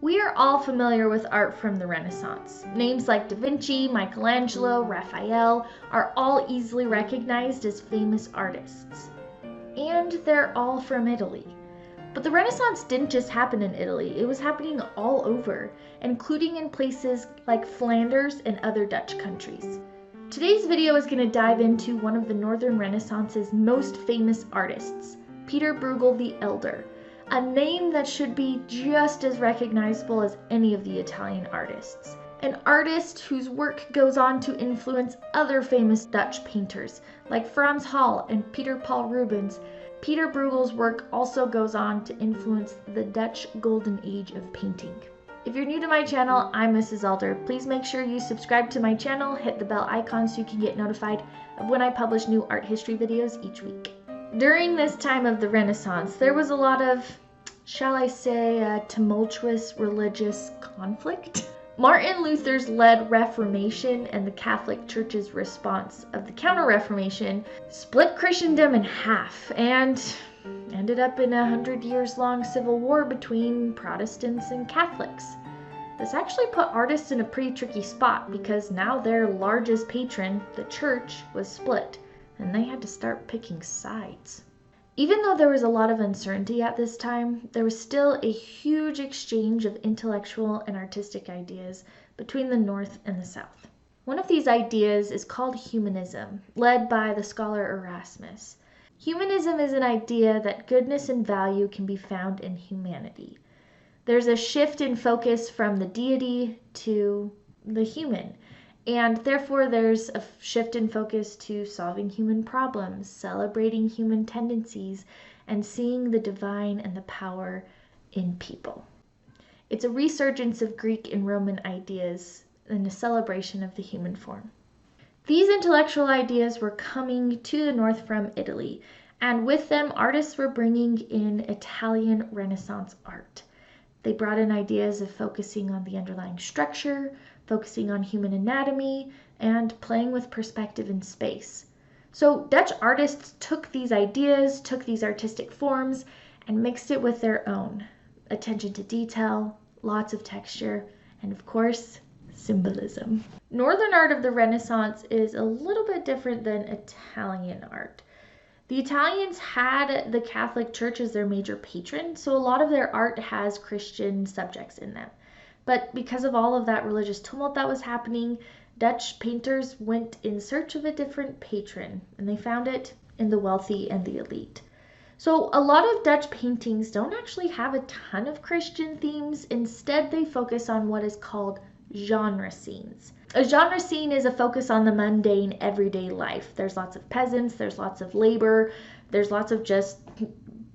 We are all familiar with art from the Renaissance. Names like Da Vinci, Michelangelo, Raphael are all easily recognized as famous artists. And they're all from Italy. But the Renaissance didn't just happen in Italy, it was happening all over, including in places like Flanders and other Dutch countries. Today's video is going to dive into one of the Northern Renaissance's most famous artists, Pieter Bruegel the Elder, a name that should be just as recognizable as any of the Italian artists. An artist whose work goes on to influence other famous Dutch painters like Frans Hal and Peter Paul Rubens. Pieter Bruegel's work also goes on to influence the Dutch golden age of painting. If you're new to my channel, I'm Mrs. Alder. Please make sure you subscribe to my channel, hit the bell icon so you can get notified of when I publish new art history videos each week. During this time of the Renaissance, there was a lot of, shall I say, tumultuous religious conflict. Martin Luther's led Reformation and the Catholic Church's response of the Counter-Reformation split Christendom in half and ended up in a 100-year-long civil war between Protestants and Catholics. This actually put artists in a pretty tricky spot because now their largest patron, the church, was split, and they had to start picking sides. Even though there was a lot of uncertainty at this time, there was still a huge exchange of intellectual and artistic ideas between the North and the South. One of these ideas is called Humanism, led by the scholar Erasmus. Humanism is an idea that goodness and value can be found in humanity. There's a shift in focus from the deity to the human. And therefore, there's a shift in focus to solving human problems, celebrating human tendencies, and seeing the divine and the power in people. It's a resurgence of Greek and Roman ideas and a celebration of the human form. These intellectual ideas were coming to the north from Italy, and with them, artists were bringing in Italian Renaissance art. They brought in ideas of focusing on the underlying structure, focusing on human anatomy, and playing with perspective and space. So Dutch artists took these ideas, took these artistic forms, and mixed it with their own. Attention to detail, lots of texture, and of course, symbolism. Northern art of the Renaissance is a little bit different than Italian art. The Italians had the Catholic Church as their major patron, so a lot of their art has Christian subjects in them. But because of all of that religious tumult that was happening, Dutch painters went in search of a different patron, and they found it in the wealthy and the elite. So a lot of Dutch paintings don't actually have a ton of Christian themes. Instead, they focus on what is called genre scenes. A genre scene is a focus on the mundane everyday life. There's lots of peasants, there's lots of labor, there's lots of just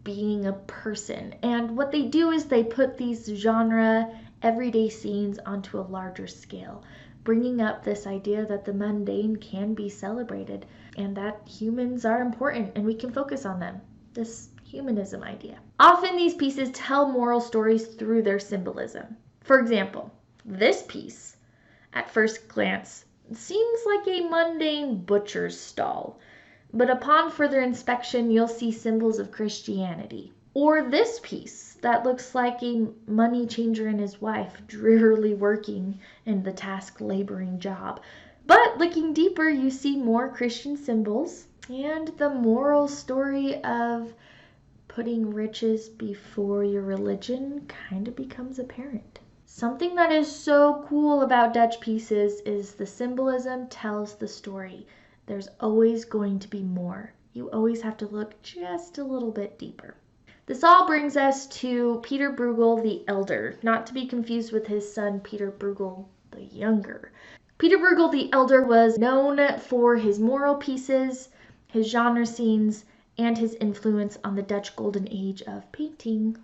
being a person. And what they do is they put these genre everyday scenes onto a larger scale, bringing up this idea that the mundane can be celebrated and that humans are important and we can focus on them. This humanism idea. Often these pieces tell moral stories through their symbolism. For example, this piece, at first glance, seems like a mundane butcher's stall, but upon further inspection, you'll see symbols of Christianity. Or this piece that looks like a money changer and his wife drearily working in the task laboring job. But looking deeper, you see more Christian symbols and the moral story of putting riches before your religion kind of becomes apparent. Something that is so cool about Dutch pieces is the symbolism tells the story. There's always going to be more. You always have to look just a little bit deeper. This all brings us to Pieter Bruegel the Elder, not to be confused with his son Pieter Bruegel the Younger. Pieter Bruegel the Elder was known for his moral pieces, his genre scenes, and his influence on the Dutch golden age of painting.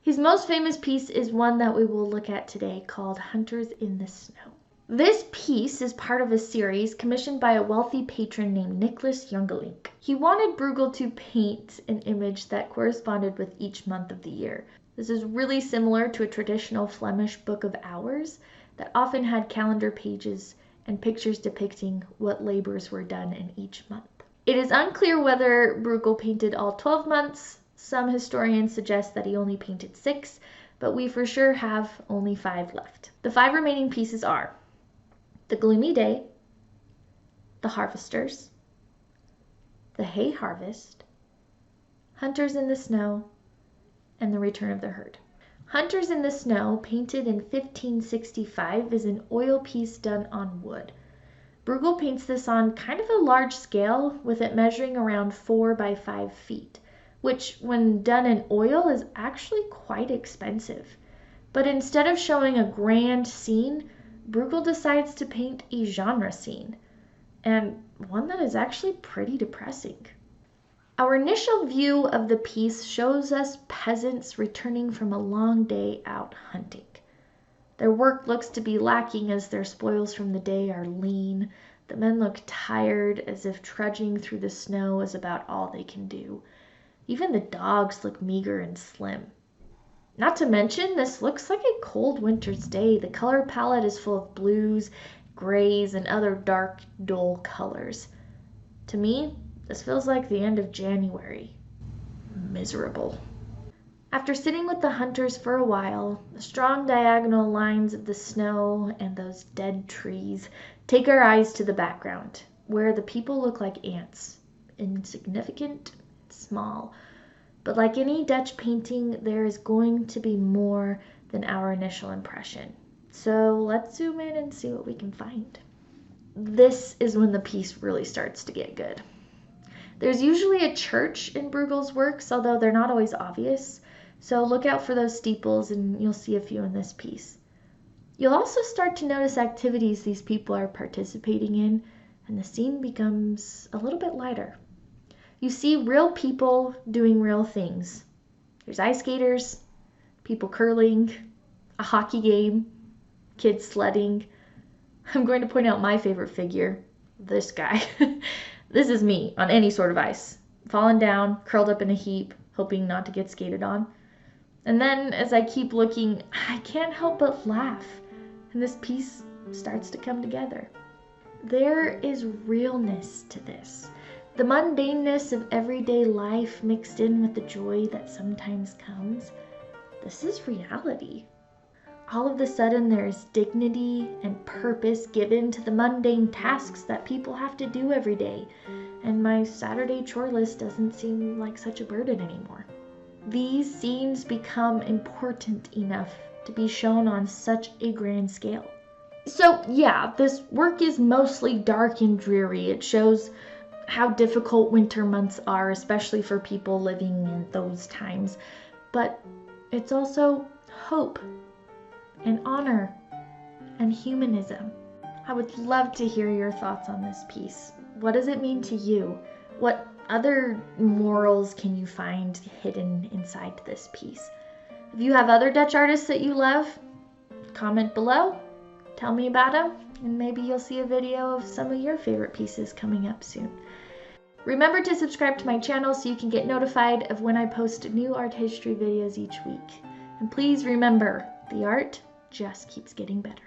His most famous piece is one that we will look at today called Hunters in the Snow. This piece is part of a series commissioned by a wealthy patron named Nicholas Jongelink. He wanted Bruegel to paint an image that corresponded with each month of the year. This is really similar to a traditional Flemish book of hours that often had calendar pages and pictures depicting what labors were done in each month. It is unclear whether Bruegel painted all 12 months. Some historians suggest that he only painted 6, but we for sure have only 5 left. The 5 remaining pieces are the gloomy day, the harvesters, the hay harvest, hunters in the snow, and the return of the herd. Hunters in the Snow, painted in 1565, is an oil piece done on wood. Bruegel paints this on kind of a large scale, with it measuring around 4 by 5 feet, which when done in oil is actually quite expensive. But instead of showing a grand scene, Bruegel decides to paint a genre scene, and one that is actually pretty depressing. Our initial view of the piece shows us peasants returning from a long day out hunting. Their work looks to be lacking as their spoils from the day are lean. The men look tired, as if trudging through the snow is about all they can do. Even the dogs look meager and slim. Not to mention, this looks like a cold winter's day. The color palette is full of blues, grays, and other dark, dull colors. To me, this feels like the end of January. Miserable. After sitting with the hunters for a while, the strong diagonal lines of the snow and those dead trees take our eyes to the background, where the people look like ants, insignificant and small. But like any Dutch painting, there is going to be more than our initial impression. So let's zoom in and see what we can find. This is when the piece really starts to get good. There's usually a church in Bruegel's works, although they're not always obvious, so look out for those steeples and you'll see a few in this piece. You'll also start to notice activities these people are participating in, and the scene becomes a little bit lighter. You see real people doing real things. There's ice skaters, people curling, a hockey game, kids sledding. I'm going to point out my favorite figure, this guy. This is me on any sort of ice, falling down, curled up in a heap, hoping not to get skated on. And then as I keep looking, I can't help but laugh, and this piece starts to come together. There is realness to this. The mundaneness of everyday life mixed in with the joy that sometimes comes. This is reality. All of a sudden there is dignity and purpose given to the mundane tasks that people have to do every day, and my Saturday chore list doesn't seem like such a burden anymore. These scenes become important enough to be shown on such a grand scale. So yeah, this work is mostly dark and dreary. It shows how difficult winter months are, especially for people living in those times. But it's also hope and honor and humanism. I would love to hear your thoughts on this piece. What does it mean to you? What other morals can you find hidden inside this piece? If you have other Dutch artists that you love, comment below, tell me about them, and maybe you'll see a video of some of your favorite pieces coming up soon. Remember to subscribe to my channel so you can get notified of when I post new art history videos each week. And please remember, the art just keeps getting better.